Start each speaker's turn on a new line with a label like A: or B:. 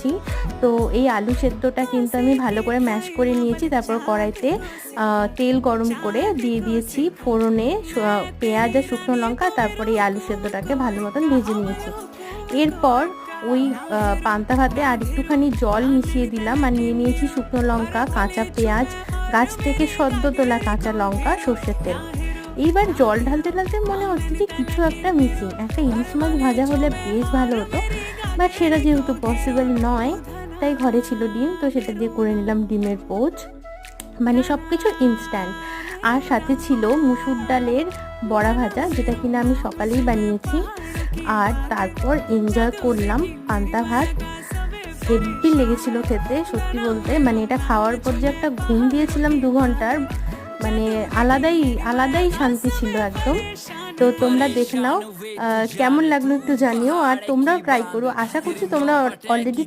A: নিয়েছি। তো এই আলু সেদ্ধটা কিন্তু আমি ভালো করে ম্যাশ করে নিয়েছি। তারপর কড়াইতে তেল গরম করে দিয়ে দিয়েছি ফোড়নে পেঁয়াজ আর শুকনো লঙ্কা, তারপরে এই আলু সেদ্ধটাকে ভালো মতন ভেজে নিয়েছি। এরপর ওই পান্তা ভাতে আর একটুখানি জল মিশিয়ে দিলাম, আর নিয়ে নিয়েছি শুকনো লঙ্কা, কাঁচা পেঁয়াজ, গাছ থেকে সদ্য তোলা কাঁচা লঙ্কা, সর্ষের তেল। এইবার জল ঢালতে ঢালতে মনে হচ্ছে যে কিছু একটা মিসিং, একটা ইলিশ মাছ ভাজা হলে বেশ ভালো হতো, বাট সেটা যেহেতু পসিবল নয়, তাই ঘরে ছিল ডিম, তো সেটা দিয়ে করে নিলাম ডিমের পোচ। মানে সব কিছু ইনস্ট্যান্ট। আর সাথে ছিল মুসুর ডালের বড়া ভাজা, যেটা কিনা আমি সকালেই বানিয়েছি। আর তারপর এনজয় করলাম পান্তা ভাত। হেভি লেগেছিল খেতে, সত্যি বলতে। মানে এটা খাওয়ার পর যে একটা ঘুম দিয়েছিলাম 2 ঘন্টার, মানে আলাদাই আলাদাই শান্তি ছিল একদম। তো তোমরা দেখে নাও কেমন লাগলো একটু জানিও, আর তোমরাও ট্রাই করো। আশা করছি তোমরা অলরেডি